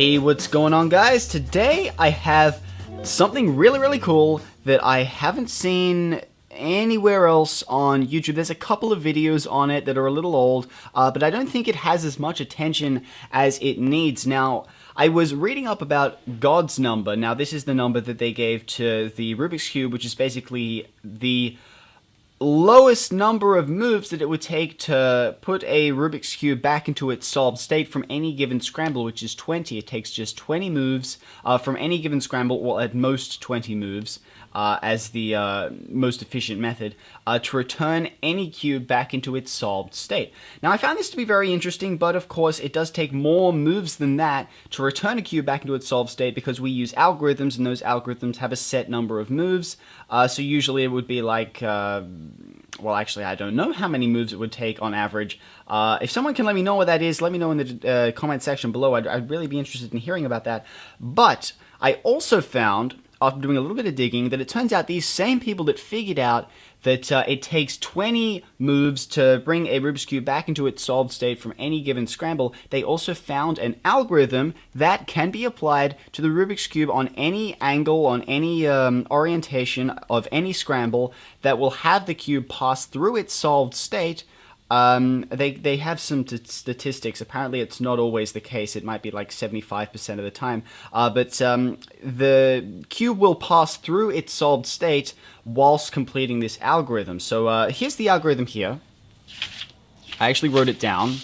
Hey, what's going on, guys? Today I have something really cool that I haven't seen anywhere else on YouTube. There's a couple of videos on it that are a little old, but I don't think it has as much attention as it needs. Now, I was reading up about God's number. Now, this is the number that they gave to the Rubik's Cube, which is basically the lowest number of moves that it would take to put a Rubik's Cube back into its solved state from any given scramble, which is 20. It takes just 20 moves from any given scramble, well, at most 20 moves, as the most efficient method, to return any cube back into its solved state. Now, I found this to be very interesting, but of course, it does take more moves than that to return a cube back into its solved state because we use algorithms, and those algorithms have a set number of moves. So usually it would be like, well, actually, I don't know how many moves it would take on average. If someone can let me know what that is, let me know in the comment section below. I'd really be interested in hearing about that. But I also found, after doing a little bit of digging, that it turns out these same people that figured out that it takes 20 moves to bring a Rubik's Cube back into its solved state from any given scramble, they also found an algorithm that can be applied to the Rubik's Cube on any angle, on any orientation of any scramble that will have the cube pass through its solved state. They have some statistics. Apparently, it's not always the case. It might be like 75% of the time. But the cube will pass through its solved state whilst completing this algorithm. So here's the algorithm here. I actually wrote it down.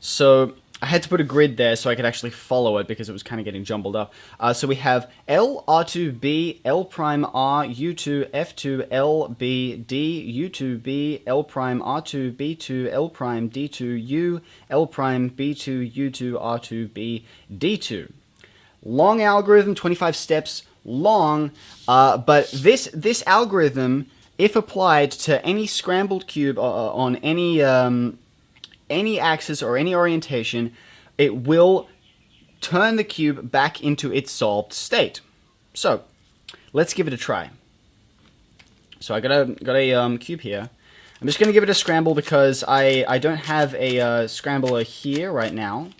So I had to put a grid there so I could actually follow it because it was kind of getting jumbled up. So we have L, R2, B, L prime, R, U2, F2, L, B, D, U2, B, L prime, R2, B2, L prime, D2, U, L prime, B2, U2, R2, B, D2. Long algorithm, 25 steps long, but this algorithm, if applied to any scrambled cube on any axis or any orientation, it will turn the cube back into its solved state. So let's give it a try. So I got a cube here. I'm just going to give it a scramble because I don't have a scrambler here right now.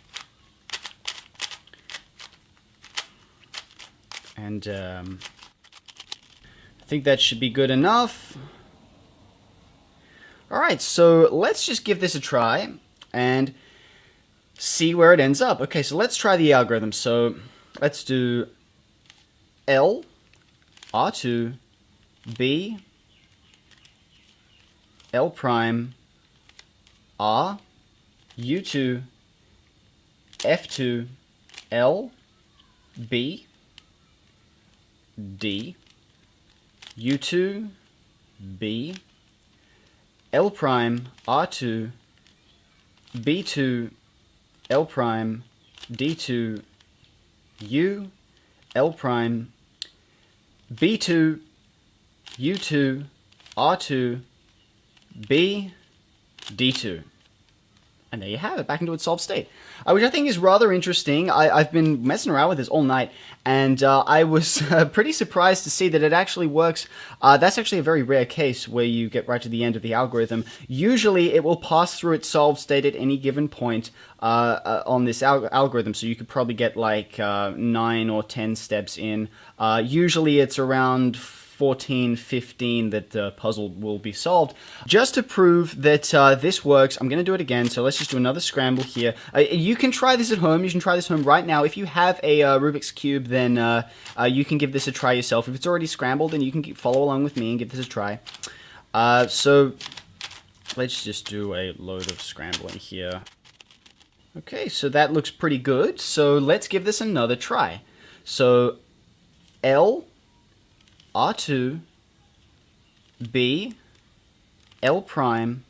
And I think that should be good enough. Alright, so let's just give this a try and see where it ends up. Okay, so let's try the algorithm. So let's do L, R2, B, L prime, R, U2, F2, L, B, D, U2, B, L prime, R2, B2, L prime, D2, U, L prime, B2, U2, R2, B, D2. And there you have it, back into its solved state, which I think is rather interesting. I've been messing around with this all night, and I was pretty surprised to see that it actually works. That's actually a very rare case where you get right to the end of the algorithm. Usually, it will pass through its solved state at any given point on this algorithm, so you could probably get like 9 or 10 steps in. Usually, it's around 14, 15 that the puzzle will be solved. Just to prove that this works, I'm going to do it again. So let's just do another scramble here. You can try this at home. You can try this at home right now. If you have a Rubik's Cube, then you can give this a try yourself. If it's already scrambled, then you can follow along with me and give this a try. So let's just do a load of scrambling here. Okay, so that looks pretty good. So let's give this another try. So L, R2, B, L prime,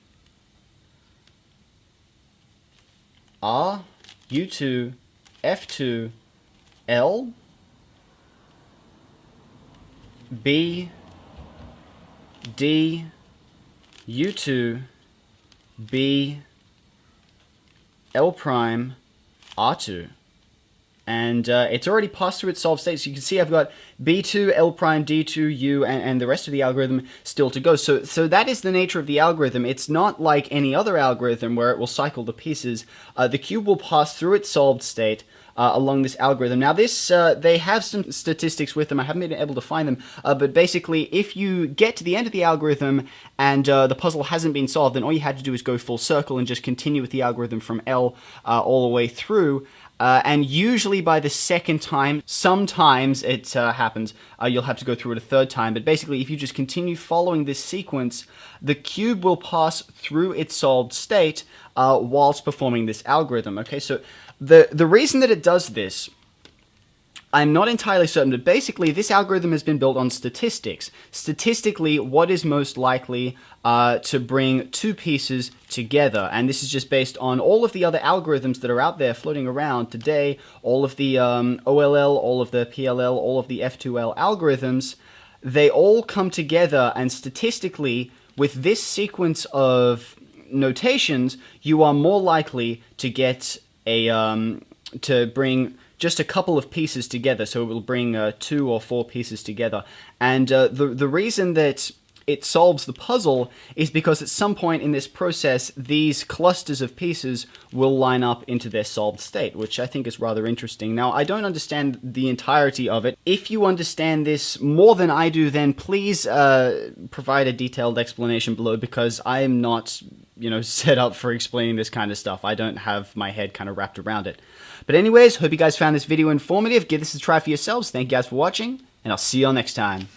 R, U2, F2, L, B, D, U2, B, L prime, R2. And it's already passed through its solved state. So you can see I've got B2, L prime, D2, U, and the rest of the algorithm still to go. So that is the nature of the algorithm. It's not like any other algorithm where it will cycle the pieces. The cube will pass through its solved state along this algorithm. Now this, they have some statistics with them. I haven't been able to find them, but basically if you get to the end of the algorithm and the puzzle hasn't been solved, then all you had to do is go full circle and just continue with the algorithm from L all the way through. And usually by the second time, sometimes it happens, you'll have to go through it a third time. But basically, if you just continue following this sequence, the cube will pass through its solved state whilst performing this algorithm. Okay, so the reason that it does this, I'm not entirely certain, but basically this algorithm has been built on statistics. Statistically, what is most likely to bring two pieces together? And this is just based on all of the other algorithms that are out there floating around today, all of the OLL, all of the PLL, all of the F2L algorithms. They all come together, and statistically, with this sequence of notations, you are more likely to get a, to bring just a couple of pieces together, so it will bring 2 or 4 pieces together. And the reason that it solves the puzzle is because at some point in this process, these clusters of pieces will line up into their solved state, which I think is rather interesting. Now, I don't understand the entirety of it. If you understand this more than I do, then please provide a detailed explanation below, because I am not, set up for explaining this kind of stuff. I don't have my head kind of wrapped around it. But anyways, hope you guys found this video informative. Give this a try for yourselves. Thank you guys for watching, and I'll see you all next time.